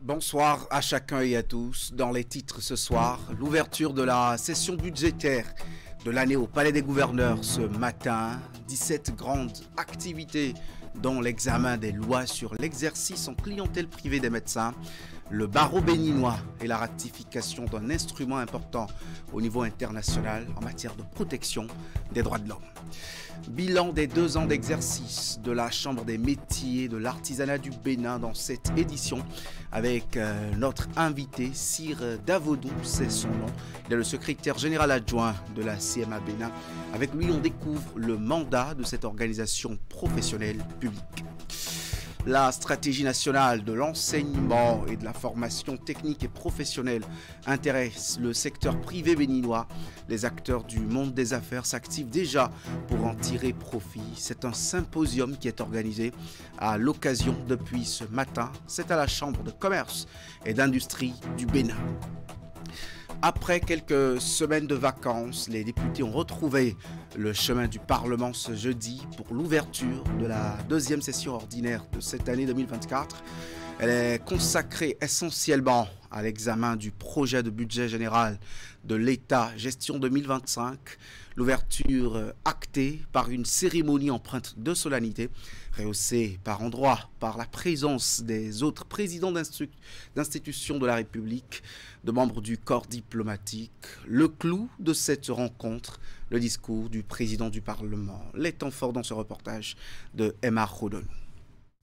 Bonsoir à chacun et à tous. Dans les titres ce soir, l'ouverture de la session budgétaire de l'année au Palais des Gouverneurs ce matin. 17 grandes activités dont l'examen des lois sur l'exercice en clientèle privée des médecins, le barreau béninois et la ratification d'un instrument important au niveau international en matière de protection des droits de l'homme. Bilan des 2 ans d'exercice de la Chambre des métiers et de l'artisanat du Bénin dans cette édition avec notre invité, Sir Davodou, c'est son nom. Il est le secrétaire général adjoint de la CMA Bénin. Avec lui, on découvre le mandat de cette organisation professionnelle publique. La stratégie nationale de l'enseignement et de la formation technique et professionnelle intéresse le secteur privé béninois. Les acteurs du monde des affaires s'activent déjà pour en tirer profit. C'est un symposium qui est organisé à l'occasion depuis ce matin. C'est à la Chambre de commerce et d'industrie du Bénin. Après quelques semaines de vacances, les députés ont retrouvé le chemin du Parlement ce jeudi pour l'ouverture de la 2e session ordinaire de cette année 2024. Elle est consacrée essentiellement à l'examen du projet de budget général de l'État gestion 2025. L'ouverture actée par une cérémonie empreinte de solennité, rehaussée par endroits par la présence des autres présidents d'institutions de la République, de membres du corps diplomatique. Le clou de cette rencontre, le discours du président du Parlement. Les temps forts dans ce reportage de Emma Rodonou.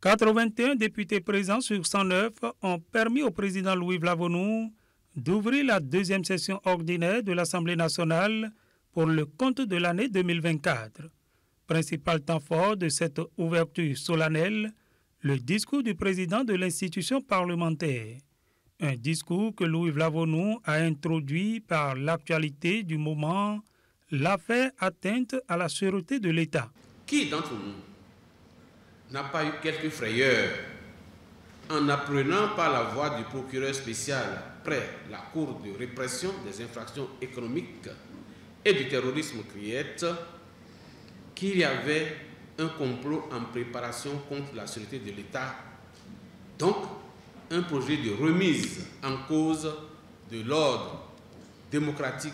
81 députés présents sur 109 ont permis au président Louis Vlavonou d'ouvrir la 2e session ordinaire de l'Assemblée nationale pour le compte de l'année 2024. Principal temps fort de cette ouverture solennelle, le discours du président de l'institution parlementaire. Un discours que Louis Vlavonou a introduit par l'actualité du moment, l'affaire atteinte à la sûreté de l'État. Qui d'entre nous n'a pas eu quelques frayeurs en apprenant par la voix du procureur spécial près la Cour de répression des infractions économiques et du terrorisme CRIET qu'il y avait un complot en préparation contre la sûreté de l'État, donc un projet de remise en cause de l'ordre démocratique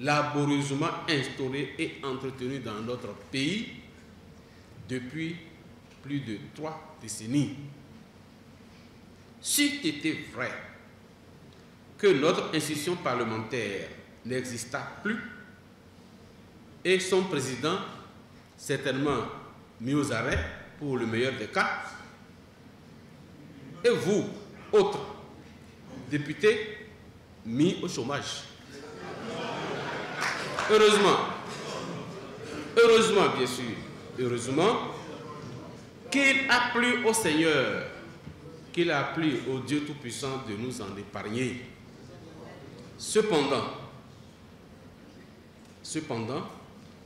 laborieusement instauré et entretenu dans notre pays depuis plus de 3 décennies. S'il était vrai que notre institution parlementaire n'exista plus et son président certainement mis aux arrêts pour le meilleur des cas, et vous, autres députés, mis au chômage. Heureusement bien sûr, heureusement qu'il a plu au Seigneur, qu'il a plu au Dieu Tout-Puissant de nous en épargner. Cependant,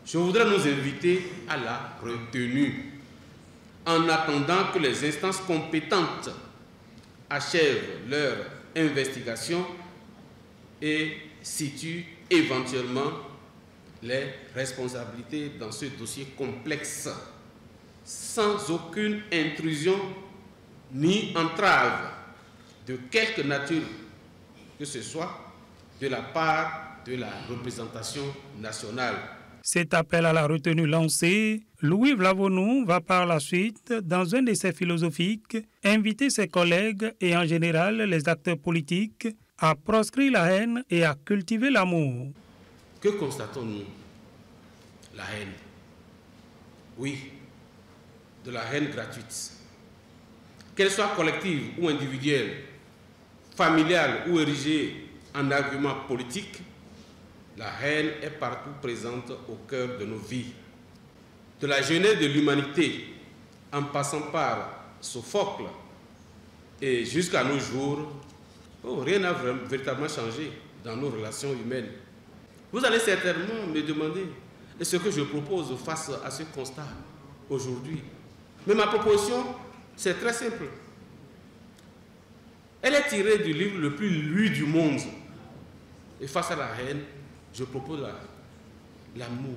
je voudrais nous inviter à la retenue en attendant que les instances compétentes achèvent leur investigation et situent éventuellement les responsabilités dans ce dossier complexe, sans aucune intrusion ni entrave de quelque nature que ce soit de la part de la représentation nationale. Cet appel à la retenue lancé, Louis Vlavonou va par la suite, dans un essai philosophique, inviter ses collègues et en général les acteurs politiques à proscrire la haine et à cultiver l'amour. Que constatons-nous? La haine. Oui, de la haine gratuite. Qu'elle soit collective ou individuelle, familiale ou érigée en argument politique, la haine est partout présente au cœur de nos vies. De la genèse de l'humanité, en passant par Sophocle et jusqu'à nos jours, rien n'a véritablement changé dans nos relations humaines. Vous allez certainement me demander ce que je propose face à ce constat aujourd'hui. Mais ma proposition, c'est très simple. Elle est tirée du livre le plus lu du monde. Et face à la haine, je propose l'amour.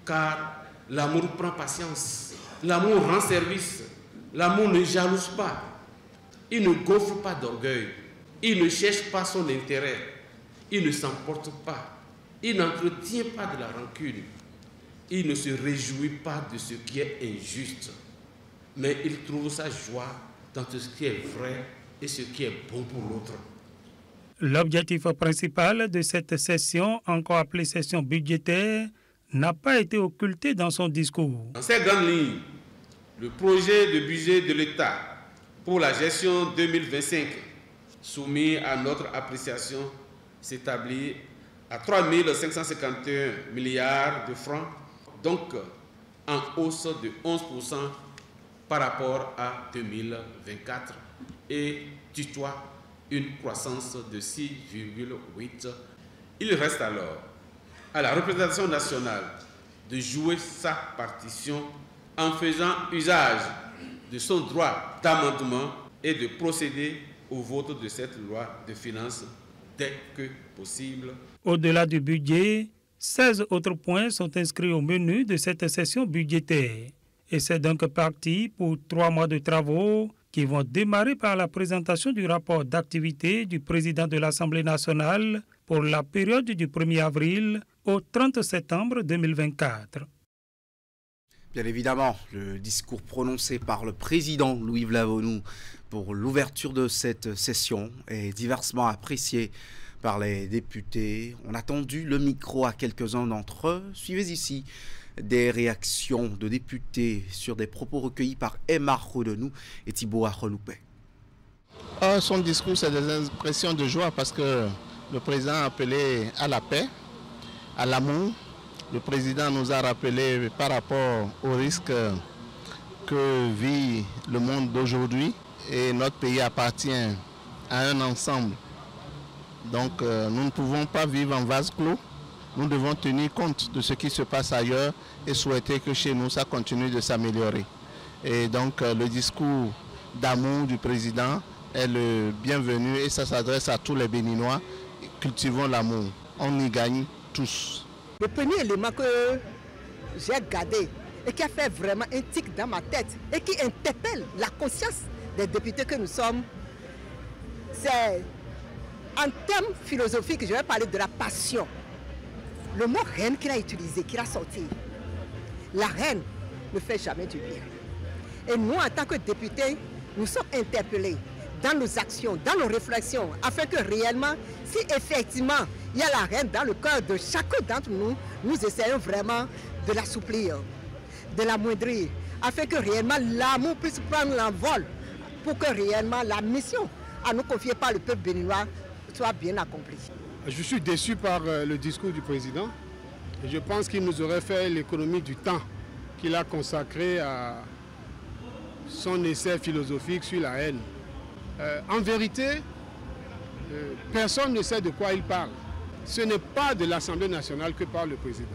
Car l'amour prend patience. L'amour rend service. L'amour ne jalouse pas. Il ne gonfle pas d'orgueil. Il ne cherche pas son intérêt. Il ne s'emporte pas. Il n'entretient pas de la rancune. Il ne se réjouit pas de ce qui est injuste. Mais il trouve sa joie dans ce qui est vrai et ce qui est bon pour l'autre. L'objectif principal de cette session, encore appelée session budgétaire, n'a pas été occulté dans son discours. Dans ces grandes lignes, le projet de budget de l'État pour la gestion 2025, soumis à notre appréciation, s'établit à 3 551 milliards de francs, donc en hausse de 11% par rapport à 2024 et tutoie une croissance de 6,8%. Il reste alors à la représentation nationale de jouer sa partition en faisant usage de son droit d'amendement et de procéder au vote de cette loi de finances dès que possible. Au-delà du budget, 16 autres points sont inscrits au menu de cette session budgétaire. Et c'est donc parti pour 3 mois de travaux qui vont démarrer par la présentation du rapport d'activité du président de l'Assemblée nationale pour la période du 1er avril au 30 septembre 2024. Bien évidemment, le discours prononcé par le président Louis-Yves Lavonu pour l'ouverture de cette session est diversement apprécié par les députés. On a tendu le micro à quelques-uns d'entre eux. Suivez ici des réactions de députés sur des propos recueillis par Emma Rodenou et Thibaut Areloupé. Son discours, c'est des expressions de joie parce que le président a appelé à la paix, à l'amour. Le président nous a rappelé par rapport aux risques que vit le monde d'aujourd'hui et notre pays appartient à un ensemble. Donc nous ne pouvons pas vivre en vase clos. Nous devons tenir compte de ce qui se passe ailleurs et souhaiter que chez nous, ça continue de s'améliorer. Et donc le discours d'amour du président est le bienvenu et ça s'adresse à tous les Béninois. Cultivons l'amour, on y gagne tous. Le premier élément que j'ai gardé et qui a fait vraiment un tic dans ma tête et qui interpelle la conscience des députés que nous sommes, c'est en termes philosophiques, je vais parler de la passion. Le mot reine qu'il a utilisé, qu'il a sorti, la reine ne fait jamais du bien. Et nous, en tant que députés, nous sommes interpellés dans nos actions, dans nos réflexions, afin que réellement, si effectivement il y a la reine dans le cœur de chacun d'entre nous, nous essayons vraiment de l'assouplir, de l'amoindrir, afin que réellement l'amour puisse prendre l'envol pour que réellement la mission à nous confier par le peuple béninois soit bien accomplie. Je suis déçu par le discours du président et je pense qu'il nous aurait fait l'économie du temps qu'il a consacré à son essai philosophique sur la haine. En vérité, personne ne sait de quoi il parle. Ce n'est pas de l'Assemblée nationale que parle le président.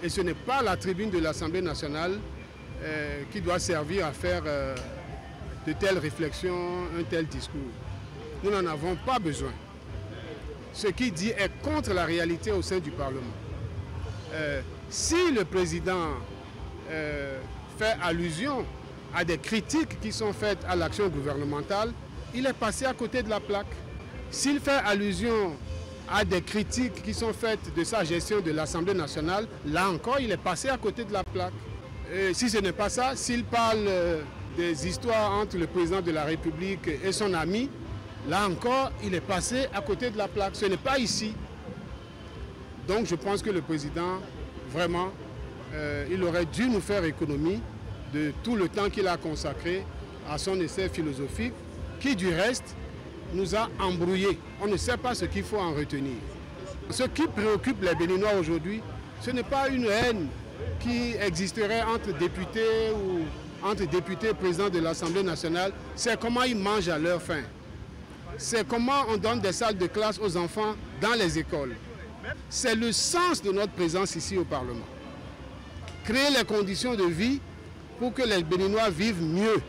Et ce n'est pas la tribune de l'Assemblée nationale qui doit servir à faire de telles réflexions, un tel discours. Nous n'en avons pas besoin. Ce qu'il dit est contre la réalité au sein du Parlement. Si le président fait allusion à des critiques qui sont faites à l'action gouvernementale, il est passé à côté de la plaque. S'il fait allusion à des critiques qui sont faites de sa gestion de l'Assemblée nationale, là encore, il est passé à côté de la plaque. Et si ce n'est pas ça, s'il parle des histoires entre le président de la République et son ami, là encore, il est passé à côté de la plaque. Ce n'est pas ici. Donc je pense que le président, vraiment, il aurait dû nous faire économie de tout le temps qu'il a consacré à son essai philosophique, qui du reste nous a embrouillés. On ne sait pas ce qu'il faut en retenir. Ce qui préoccupe les Béninois aujourd'hui, ce n'est pas une haine qui existerait entre députés ou entre députés et présidents de l'Assemblée nationale, c'est comment ils mangent à leur faim. C'est comment on donne des salles de classe aux enfants dans les écoles. C'est le sens de notre présence ici au Parlement. Créer les conditions de vie pour que les Béninois vivent mieux,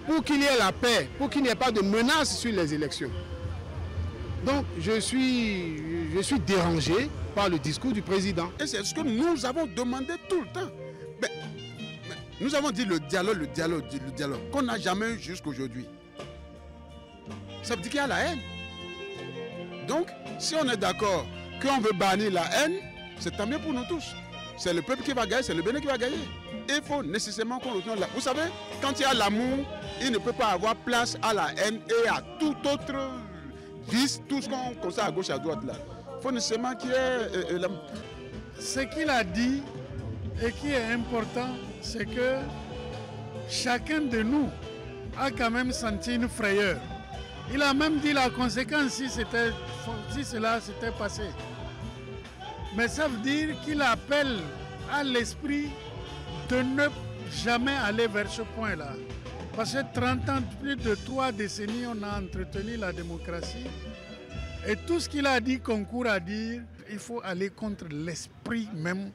pour qu'il y ait la paix, pour qu'il n'y ait pas de menaces sur les élections. Donc je suis dérangé par le discours du président. Et c'est ce que nous avons demandé tout le temps. Mais nous avons dit le dialogue, qu'on n'a jamais eu jusqu'aujourd'hui. ça veut dire qu'il y a la haine. Donc, si on est d'accord qu'on veut bannir la haine, c'est tant mieux pour nous tous. C'est le peuple qui va gagner, c'est le Bénin qui va gagner. Il faut nécessairement qu'on retourne là. Vous savez, quand il y a l'amour, il ne peut pas avoir place à la haine et à tout autre vice, tout ce qu'on constate à gauche, à droite là. Il faut nécessairement qu'il y ait l'amour. Ce qu'il a dit et qui est important, c'est que chacun de nous a quand même senti une frayeur. Il a même dit la conséquence si cela s'était passé. Mais ça veut dire qu'il appelle à l'esprit de ne jamais aller vers ce point-là. Parce que 30 ans, plus de 3 décennies, on a entretenu la démocratie. Et tout ce qu'il a dit concourt à dire il faut aller contre l'esprit même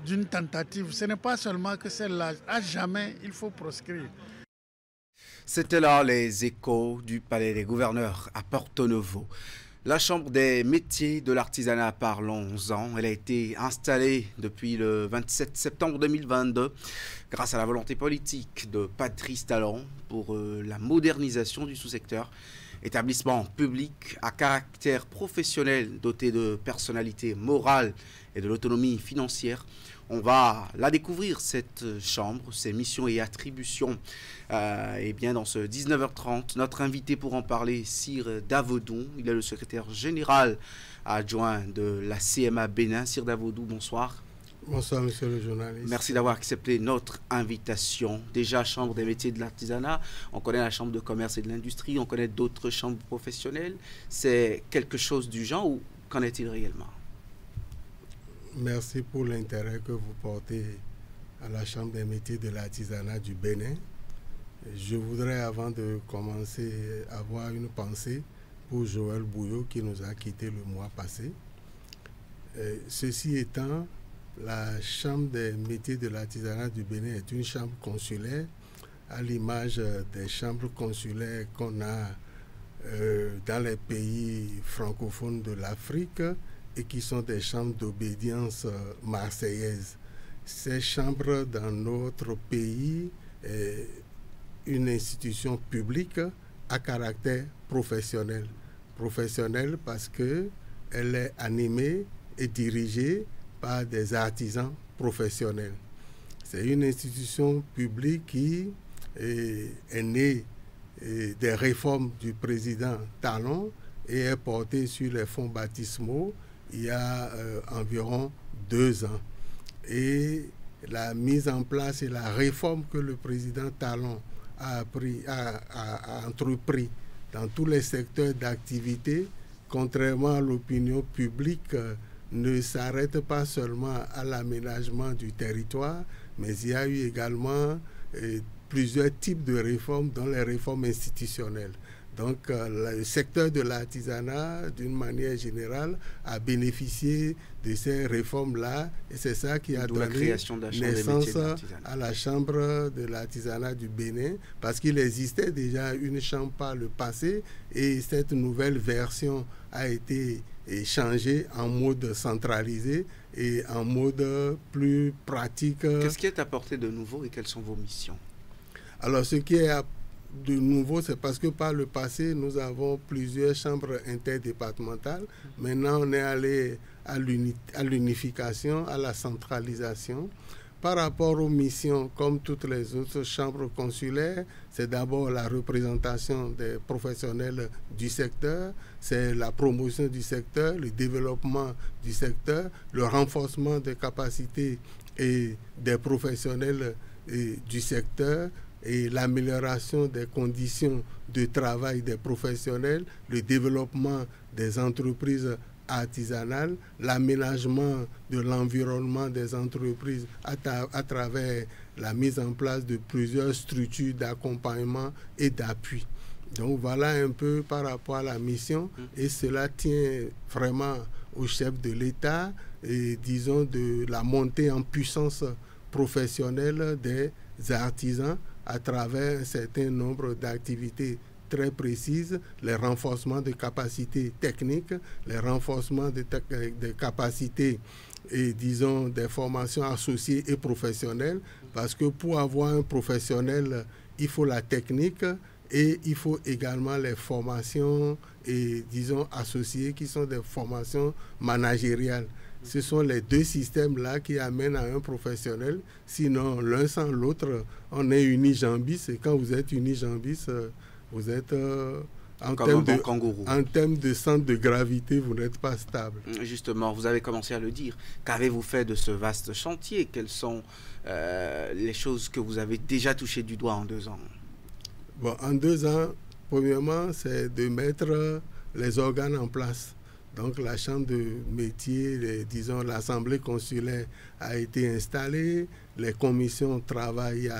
d'une tentative. Ce n'est pas seulement que celle-là, à jamais, il faut proscrire. C'était là les échos du Palais des Gouverneurs à Porto Novo. La Chambre des métiers de l'artisanat, parlons-en. Elle a été installée depuis le 27 septembre 2022 grâce à la volonté politique de Patrice Talon pour la modernisation du sous-secteur. Établissement public à caractère professionnel doté de personnalité morale et de l'autonomie financière. On va la découvrir, cette chambre, ses missions et attributions. Et bien dans ce 19h30, notre invité pour en parler, Sir Davodou. Il est le secrétaire général adjoint de la CMA Bénin. Sir Davodou, bonsoir. Bonsoir, monsieur le journaliste. Merci d'avoir accepté notre invitation. Déjà, Chambre des métiers de l'artisanat, on connaît la Chambre de commerce et de l'industrie, on connaît d'autres chambres professionnelles. C'est quelque chose du genre ou qu'en est-il réellement? Merci pour l'intérêt que vous portez à la Chambre des métiers de l'artisanat du Bénin. Je voudrais, avant de commencer, avoir une pensée pour Joël Bouillot qui nous a quittés le mois passé. Ceci étant, la Chambre des métiers de l'artisanat du Bénin est une chambre consulaire à l'image des chambres consulaires qu'on a dans les pays francophones de l'Afrique et qui sont des chambres d'obédience marseillaises. Ces chambres dans notre pays est une institution publique à caractère professionnel. Professionnelle parce qu'elle est animée et dirigée par des artisans professionnels. C'est une institution publique qui est née des réformes du président Talon et est portée sur les fonds baptismaux il y a environ 2 ans. Et la mise en place et la réforme que le président Talon a entrepris dans tous les secteurs d'activité, contrairement à l'opinion publique, ne s'arrête pas seulement à l'aménagement du territoire, mais il y a eu également plusieurs types de réformes, dont les réformes institutionnelles. Donc, le secteur de l'artisanat, d'une manière générale, a bénéficié de ces réformes-là. Et c'est ça qui a donné naissance à la Chambre de l'artisanat du Bénin, parce qu'il existait déjà une chambre par le passé, et cette nouvelle version a été changée en mode centralisé et en mode plus pratique. Qu'est-ce qui est apporté de nouveau et quelles sont vos missions? Alors, ce qui est de nouveau, c'est parce que par le passé, nous avons plusieurs chambres interdépartementales. Maintenant, on est allé à l'unification, à la centralisation. Par rapport aux missions, comme toutes les autres chambres consulaires, c'est d'abord la représentation des professionnels du secteur, c'est la promotion du secteur, le développement du secteur, le renforcement des capacités et des professionnels du secteur, et l'amélioration des conditions de travail des professionnels, le développement des entreprises artisanales, l'aménagement de l'environnement des entreprises à travers la mise en place de plusieurs structures d'accompagnement et d'appui. Donc voilà un peu par rapport à la mission, et cela tient vraiment au chef de l'État, et disons de la montée en puissance professionnelle des artisans à travers un certain nombre d'activités très précises, les renforcements de capacités techniques, les renforcements de capacités et disons des formations associées et professionnelles, parce que pour avoir un professionnel, il faut la technique Et il faut également les formations, et disons associées, qui sont des formations managériales. Ce sont les deux systèmes-là qui amènent à un professionnel. Sinon, l'un sans l'autre, on est unijambis. Et quand vous êtes unijambis, vous êtes en termes de centre de gravité, vous n'êtes pas stable. Justement, vous avez commencé à le dire. Qu'avez-vous fait de ce vaste chantier? Quelles sont les choses que vous avez déjà touchées du doigt en 2 ans? Bon, en 2 ans, premièrement, c'est de mettre les organes en place. Donc la chambre de métier, disons l'assemblée consulaire a été installée, les commissions travaillent,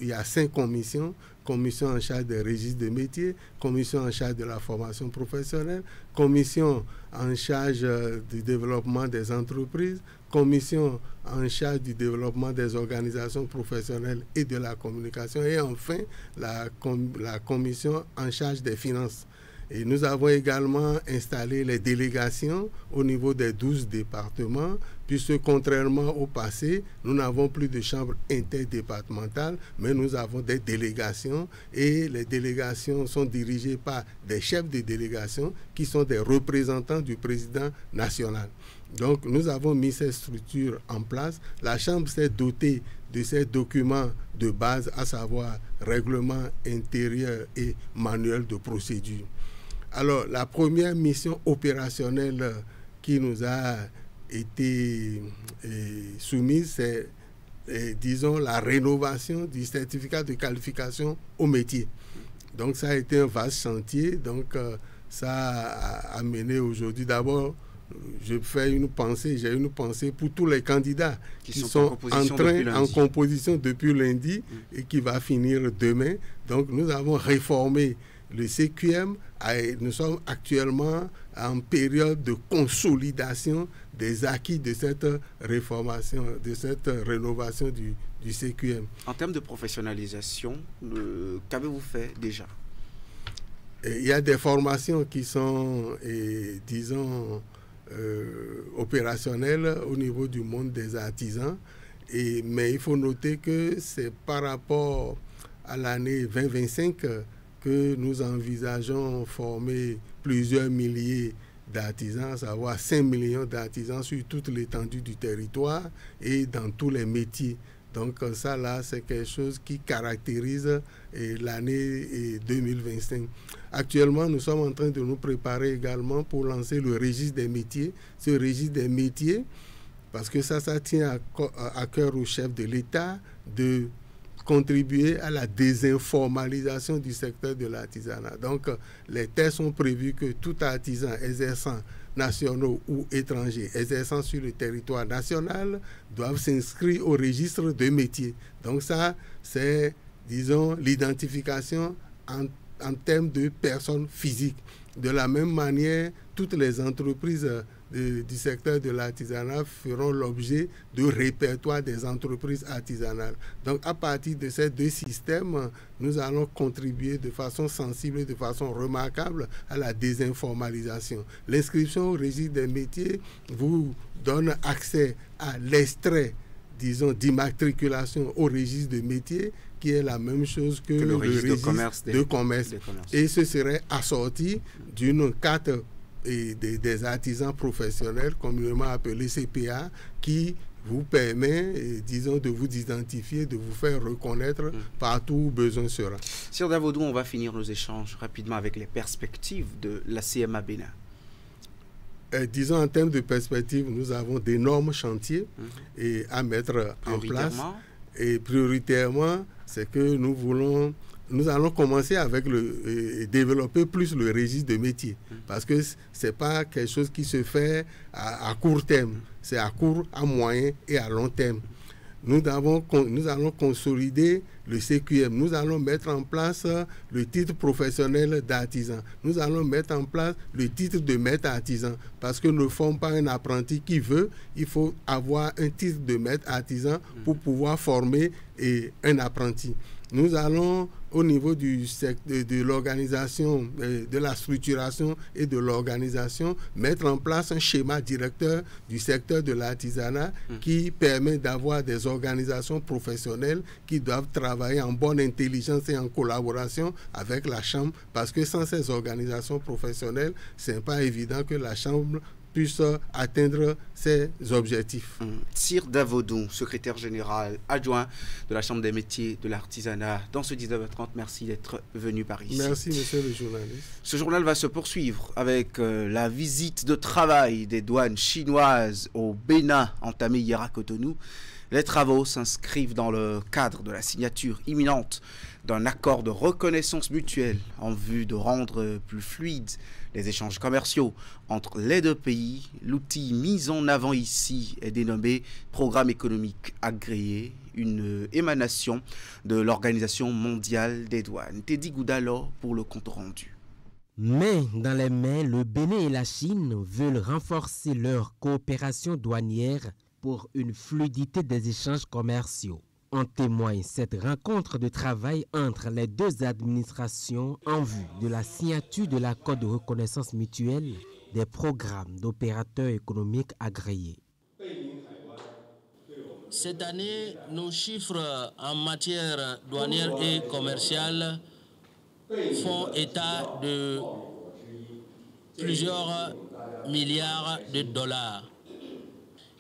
il y a 5 commissions, commission en charge des registres de métier, commission en charge de la formation professionnelle, commission en charge du développement des entreprises, commission en charge du développement des organisations professionnelles et de la communication, et enfin la commission en charge des finances. Et nous avons également installé les délégations au niveau des 12 départements, puisque contrairement au passé, nous n'avons plus de chambres interdépartementales, mais nous avons des délégations, et les délégations sont dirigées par des chefs de délégation qui sont des représentants du président national. Donc nous avons mis ces structures en place. La Chambre s'est dotée de ces documents de base, à savoir règlement intérieur et manuel de procédure. Alors, la première mission opérationnelle qui nous a été soumise, c'est, disons, la rénovation du certificat de qualification au métier. Donc, ça a été un vaste chantier. Donc, ça a amené aujourd'hui, d'abord, j'ai une pensée pour tous les candidats qui sont en composition depuis lundi et qui va finir demain. Donc, nous avons réformé le CQM. Nous sommes actuellement en période de consolidation des acquis de cette réformation, de cette rénovation du CQM. En termes de professionnalisation, qu'avez-vous fait déjà? Il y a des formations qui sont, disons, opérationnelles au niveau du monde des artisans, mais il faut noter que c'est par rapport à l'année 2025 que nous envisageons former plusieurs milliers d'artisans, à savoir 5 millions d'artisans sur toute l'étendue du territoire et dans tous les métiers. Donc ça là, c'est quelque chose qui caractérise l'année 2025. Actuellement, nous sommes en train de nous préparer également pour lancer le registre des métiers. Ce registre des métiers, parce que ça tient à cœur au chef de l'État de contribuer à la désinformalisation du secteur de l'artisanat. Donc, les tests sont prévus que tout artisan exerçant, nationaux ou étrangers, exerçant sur le territoire national, doivent s'inscrire au registre de métiers. Donc ça, c'est, disons, l'identification en termes de personnes physiques. De la même manière, toutes les entreprises du secteur de l'artisanat feront l'objet de répertoires des entreprises artisanales. Donc, à partir de ces 2 systèmes, nous allons contribuer de façon sensible et de façon remarquable à la désinformalisation. L'inscription au registre des métiers vous donne accès à l'extrait, disons, d'immatriculation au registre de métiers, qui est la même chose que le registre de commerce. Et ce serait assorti d'une carte des artisans professionnels, communément appelée CPA, qui vous permet, disons, de vous identifier, de vous faire reconnaître partout où besoin sera. Sir Davodou, on va finir nos échanges rapidement avec les perspectives de la CMA Bénin. Disons, en termes de perspectives, nous avons d'énormes chantiers à mettre en place. Et prioritairement, c'est que nous allons commencer avec développer plus le registre de métiers, parce que ce n'est pas quelque chose qui se fait à court terme, c'est à court, à moyen et à long terme. Nous allons consolider le CQM, nous allons mettre en place le titre professionnel d'artisan, nous allons mettre en place le titre de maître artisan, parce que nous ne formons pas un apprenti qui veut, il faut avoir un titre de maître artisan pour pouvoir former un apprenti. Nous allons au niveau de l'organisation, de la structuration et de l'organisation, mettre en place un schéma directeur du secteur de l'artisanat qui permet d'avoir des organisations professionnelles qui doivent travailler en bonne intelligence et en collaboration avec la Chambre, parce que sans ces organisations professionnelles, ce n'est pas évident que la Chambre puisse atteindre ses objectifs. Sir Davodou, secrétaire général adjoint de la Chambre des métiers de l'artisanat, dans ce 19h30, merci d'être venu par ici. Merci, monsieur le journaliste. Ce journal va se poursuivre avec la visite de travail des douanes chinoises au Bénin, entamée hier à Cotonou. Les travaux s'inscrivent dans le cadre de la signature imminente d'un accord de reconnaissance mutuelle en vue de rendre plus fluides les échanges commerciaux entre les deux pays. L'outil mis en avant ici est dénommé Programme économique agréé, une émanation de l'Organisation mondiale des douanes. Teddy Goudalo pour le compte rendu. Main dans les mains, le Bénin et la Chine veulent renforcer leur coopération douanière pour une fluidité des échanges commerciaux. En témoigne cette rencontre de travail entre les deux administrations en vue de la signature de l'accord de reconnaissance mutuelle des programmes d'opérateurs économiques agréés. Cette année, nos chiffres en matière douanière et commerciale font état de plusieurs milliards de dollars.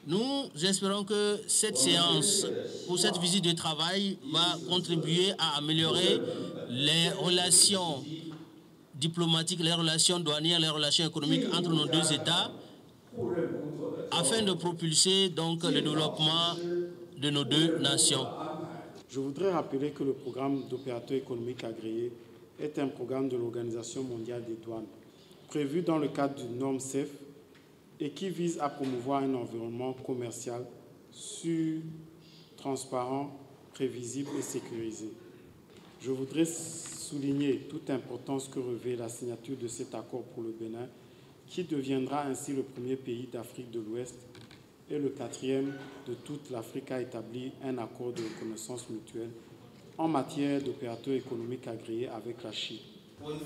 Nous espérons que cette séance ou cette visite de travail va contribuer à améliorer les relations diplomatiques, les relations douanières, les relations économiques entre nos deux États afin de propulser donc le développement de nos deux nations. Je voudrais rappeler que le programme d'opérateurs économiques agréés est un programme de l'Organisation mondiale des douanes prévu dans le cadre du norme CEF et qui vise à promouvoir un environnement commercial sûr, transparent, prévisible et sécurisé. Je voudrais souligner toute l'importance que revêt la signature de cet accord pour le Bénin, qui deviendra ainsi le premier pays d'Afrique de l'Ouest et le quatrième de toute l'Afrique à établir un accord de reconnaissance mutuelle en matière d'opérateurs économiques agréés avec la Chine.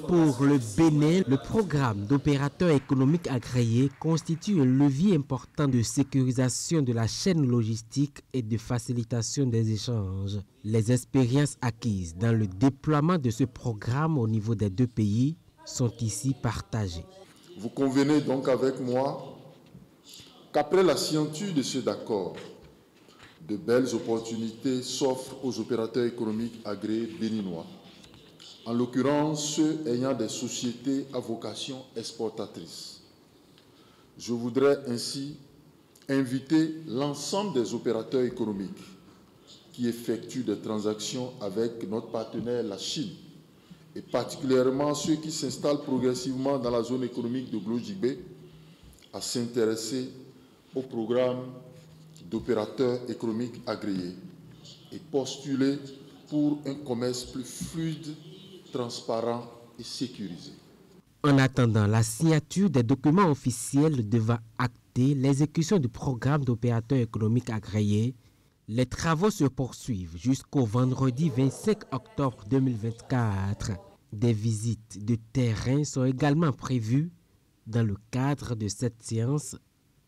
Pour le Bénin, le programme d'opérateurs économiques agréés constitue un levier important de sécurisation de la chaîne logistique et de facilitation des échanges. Les expériences acquises dans le déploiement de ce programme au niveau des deux pays sont ici partagées. Vous convenez donc avec moi qu'après la signature de cet accord, de belles opportunités s'offrent aux opérateurs économiques agréés béninois, en l'occurrence ceux ayant des sociétés à vocation exportatrice. Je voudrais ainsi inviter l'ensemble des opérateurs économiques qui effectuent des transactions avec notre partenaire la Chine, et particulièrement ceux qui s'installent progressivement dans la zone économique de Glojigbe, à s'intéresser au programme d'opérateurs économiques agréés et postuler pour un commerce plus fluide, transparent et sécurisé. En attendant la signature des documents officiels devant acter l'exécution du programme d'opérateurs économiques agréés, les travaux se poursuivent jusqu'au vendredi 25 octobre 2024. Des visites de terrain sont également prévues dans le cadre de cette séance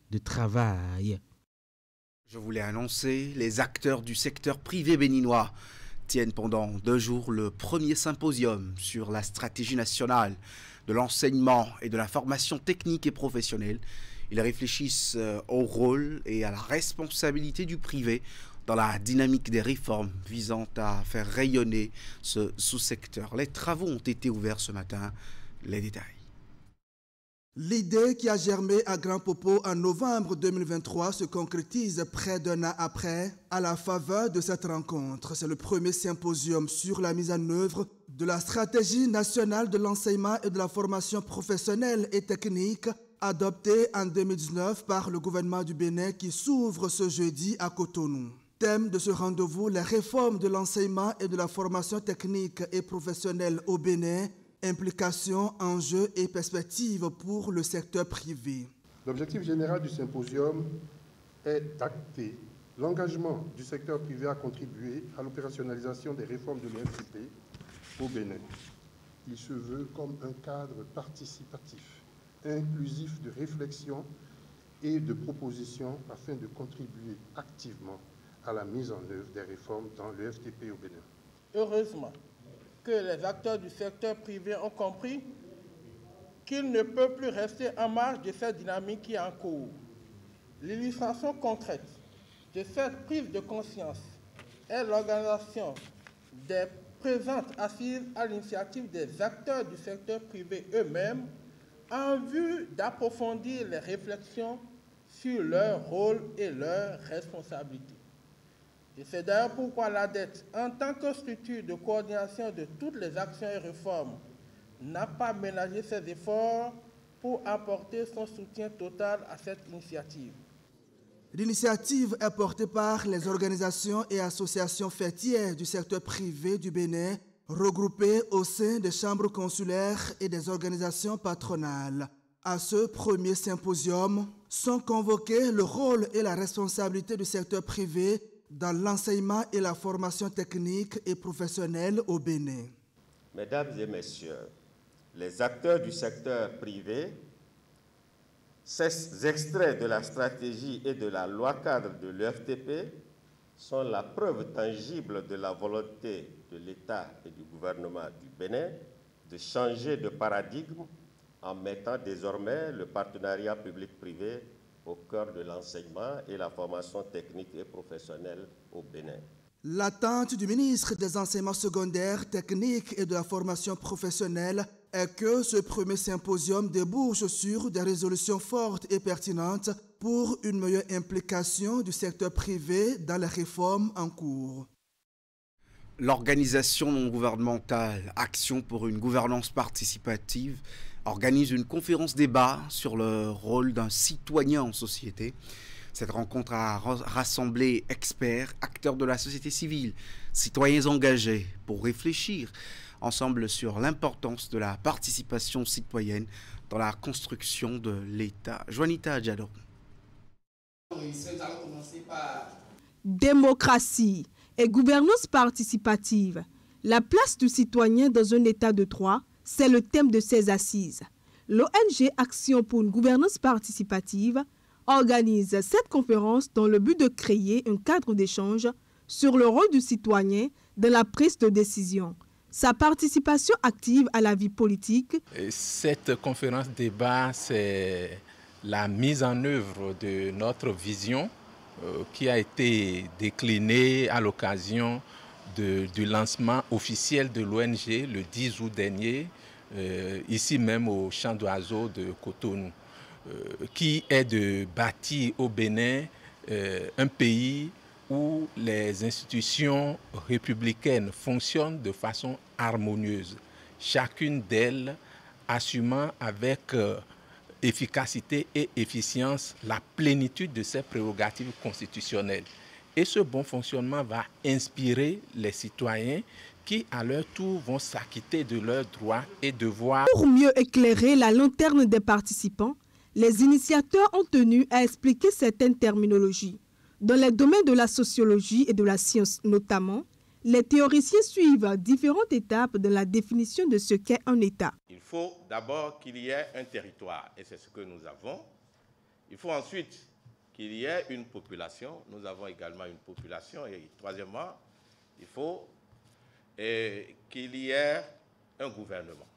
de travail. Je voulais annoncer, les acteurs du secteur privé béninois tiennent pendant 2 jours le premier symposium sur la stratégie nationale de l'enseignement et de la formation technique et professionnelle. Ils réfléchissent au rôle et à la responsabilité du privé dans la dynamique des réformes visant à faire rayonner ce sous-secteur. Les travaux ont été ouverts ce matin. Les détails. L'idée qui a germé à Grand Popo en novembre 2023 se concrétise près d'1 an après, à la faveur de cette rencontre. C'est le premier symposium sur la mise en œuvre de la stratégie nationale de l'enseignement et de la formation professionnelle et technique adoptée en 2019 par le gouvernement du Bénin qui s'ouvre ce jeudi à Cotonou. Thème de ce rendez-vous, les réformes de l'enseignement et de la formation technique et professionnelle au Bénin, implications, enjeux et perspectives pour le secteur privé. L'objectif général du symposium est d'acter l'engagement du secteur privé à contribuer à l'opérationnalisation des réformes de l'ENCP au Bénin. Il se veut comme un cadre participatif, inclusif de réflexion et de propositions afin de contribuer activement à la mise en œuvre des réformes dans le FTP au Bénin. Heureusement que les acteurs du secteur privé ont compris qu'ils ne peuvent plus rester en marge de cette dynamique qui est en cours. L'illustration concrète de cette prise de conscience est l'organisation des présentes assises à l'initiative des acteurs du secteur privé eux-mêmes en vue d'approfondir les réflexions sur leur rôle et leurs responsabilités. Et c'est d'ailleurs pourquoi l'ADET, en tant que structure de coordination de toutes les actions et réformes, n'a pas ménagé ses efforts pour apporter son soutien total à cette initiative. L'initiative est portée par les organisations et associations fêtières du secteur privé du Bénin, regroupées au sein des chambres consulaires et des organisations patronales. À ce premier symposium sont convoqués le rôle et la responsabilité du secteur privé dans l'enseignement et la formation technique et professionnelle au Bénin. Mesdames et messieurs, les acteurs du secteur privé, ces extraits de la stratégie et de la loi cadre de l'UFTP sont la preuve tangible de la volonté de l'État et du gouvernement du Bénin de changer de paradigme en mettant désormais le partenariat public-privé au cœur de l'enseignement et la formation technique et professionnelle au Bénin. L'attente du ministre des Enseignements secondaires, techniques et de la formation professionnelle est que ce premier symposium débouche sur des résolutions fortes et pertinentes pour une meilleure implication du secteur privé dans les réformes en cours. L'organisation non gouvernementale Action pour une gouvernance participative organise une conférence débat sur le rôle d'un citoyen en société. Cette rencontre a rassemblé experts, acteurs de la société civile, citoyens engagés pour réfléchir ensemble sur l'importance de la participation citoyenne dans la construction de l'État. Juanita Adjador. Démocratie et gouvernance participative. La place du citoyen dans un État de droit, c'est le thème de ces assises. L'ONG Action pour une gouvernance participative organise cette conférence dans le but de créer un cadre d'échange sur le rôle du citoyen dans la prise de décision, sa participation active à la vie politique. Cette conférence débat, c'est la mise en œuvre de notre vision qui a été déclinée à l'occasion du lancement officiel de l'ONG le 10 août dernier, ici même au Champ d'Oiseaux de Cotonou, qui est de bâtir au Bénin un pays où les institutions républicaines fonctionnent de façon harmonieuse, chacune d'elles assumant avec efficacité et efficience la plénitude de ses prérogatives constitutionnelles. Et ce bon fonctionnement va inspirer les citoyens qui, à leur tour, vont s'acquitter de leurs droits et devoirs. Pour mieux éclairer la lanterne des participants, les initiateurs ont tenu à expliquer certaines terminologies. Dans les domaines de la sociologie et de la science notamment, les théoriciens suivent différentes étapes de la définition de ce qu'est un État. Il faut d'abord qu'il y ait un territoire, et c'est ce que nous avons. Il faut ensuite qu'il y ait une population. Nous avons également une population. Et troisièmement, il faut qu'il y ait un gouvernement.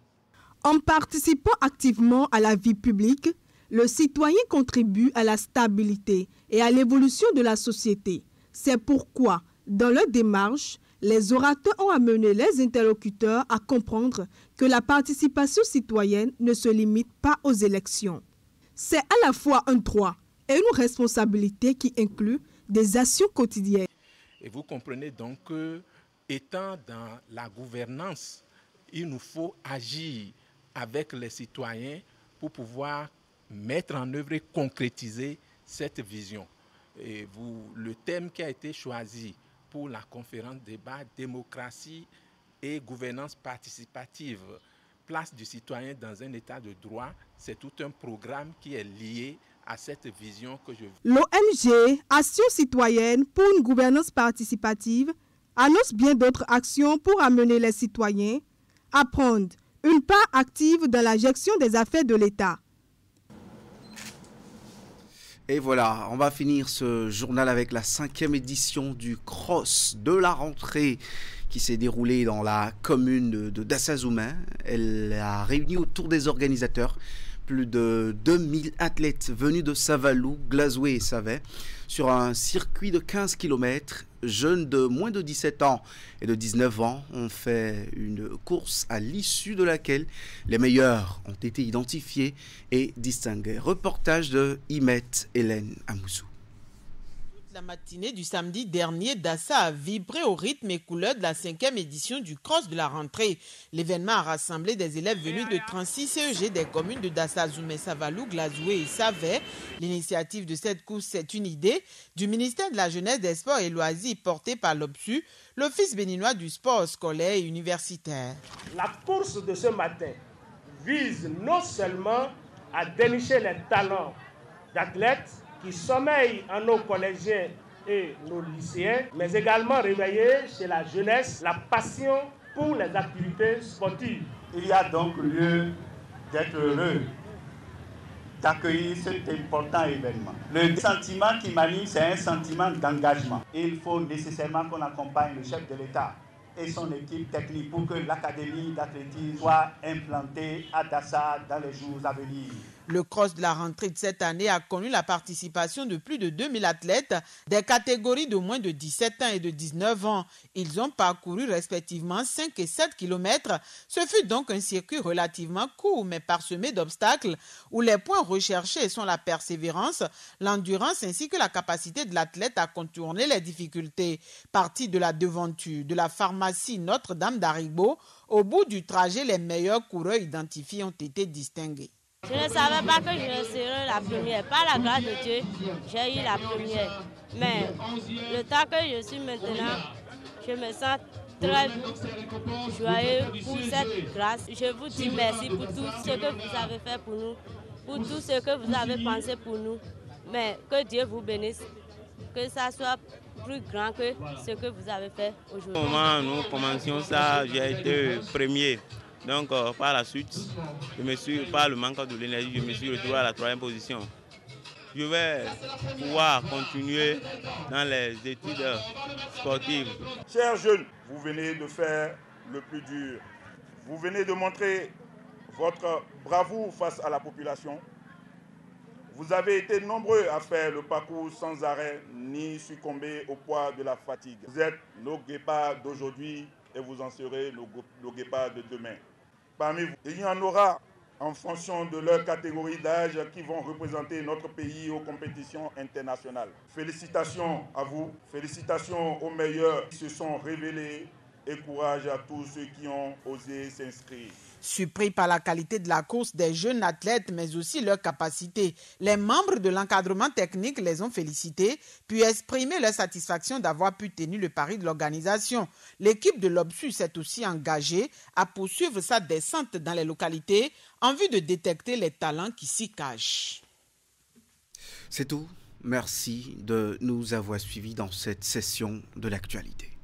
En participant activement à la vie publique, le citoyen contribue à la stabilité et à l'évolution de la société. C'est pourquoi, dans leur démarche, les orateurs ont amené les interlocuteurs à comprendre que la participation citoyenne ne se limite pas aux élections. C'est à la fois un droit et une responsabilité qui inclut des actions quotidiennes. Et vous comprenez donc que, étant dans la gouvernance, il nous faut agir avec les citoyens pour pouvoir mettre en œuvre et concrétiser cette vision. Et le thème qui a été choisi pour la conférence débat, démocratie et gouvernance participative, place du citoyen dans un état de droit, c'est tout un programme qui est lié à cette vision que je veux. L'ONG Action citoyenne pour une gouvernance participative annonce bien d'autres actions pour amener les citoyens à prendre une part active dans la gestion des affaires de l'État. Et voilà, on va finir ce journal avec la 5e édition du Cross de la rentrée qui s'est déroulée dans la commune de Dassazoumen. Elle a réuni autour des organisateurs plus de 2000 athlètes venus de Savalou, Glazoué et Savet sur un circuit de 15 km. Jeunes de moins de 17 ans et de 19 ans ont fait une course à l'issue de laquelle les meilleurs ont été identifiés et distingués. Reportage de Imet Hélène Amoussou. La matinée du samedi dernier, Dassa a vibré au rythme et couleur de la 5e édition du Cross de la rentrée. L'événement a rassemblé des élèves venus de 36 CEG des communes de Dassazoumen, Savalou, Glazoué et Savet. L'initiative de cette course, c'est une idée du ministère de la Jeunesse, des Sports et Loisirs portée par l'OPSU, l'Office béninois du sport scolaire et universitaire. La course de ce matin vise non seulement à dénicher les talents d'athlètes qui sommeillent en nos collégiens et nos lycéens, mais également réveiller chez la jeunesse la passion pour les activités sportives. Il y a donc lieu d'être heureux d'accueillir cet important événement. Le sentiment qui m'anime, c'est un sentiment d'engagement. Il faut nécessairement qu'on accompagne le chef de l'État et son équipe technique pour que l'académie d'athlétisme soit implantée à Dassa dans les jours à venir. Le cross de la rentrée de cette année a connu la participation de plus de 2000 athlètes des catégories de moins de 17 ans et de 19 ans. Ils ont parcouru respectivement 5 et 7 km. Ce fut donc un circuit relativement court mais parsemé d'obstacles où les points recherchés sont la persévérance, l'endurance ainsi que la capacité de l'athlète à contourner les difficultés. Parti de la devanture de la pharmacie Notre-Dame d'Aribo, au bout du trajet, les meilleurs coureurs identifiés ont été distingués. Je ne savais pas que je serais la première. Par la grâce de Dieu, j'ai eu la première. Mais le temps que je suis maintenant, je me sens très joyeux pour cette grâce. Je vous dis merci pour tout ce que vous avez fait pour nous, pour tout ce que vous avez pensé pour nous. Mais que Dieu vous bénisse, que ça soit plus grand que ce que vous avez fait aujourd'hui. Au moment où nous commencions ça, j'ai été premier. Donc, par la suite, par le manque de l'énergie, je me suis retrouvé à la 3e position. Je vais pouvoir continuer dans les études sportives. Chers jeunes, vous venez de faire le plus dur. Vous venez de montrer votre bravoure face à la population. Vous avez été nombreux à faire le parcours sans arrêt ni succomber au poids de la fatigue. Vous êtes nos guépards d'aujourd'hui et vous en serez nos guépards de demain. Parmi vous, il y en aura en fonction de leur catégorie d'âge qui vont représenter notre pays aux compétitions internationales. Félicitations à vous, félicitations aux meilleurs qui se sont révélés et courage à tous ceux qui ont osé s'inscrire. Surpris par la qualité de la course des jeunes athlètes, mais aussi leur capacité, les membres de l'encadrement technique les ont félicités, puis exprimé leur satisfaction d'avoir pu tenir le pari de l'organisation. L'équipe de l'OPSU s'est aussi engagée à poursuivre sa descente dans les localités en vue de détecter les talents qui s'y cachent. C'est tout. Merci de nous avoir suivis dans cette session de l'actualité.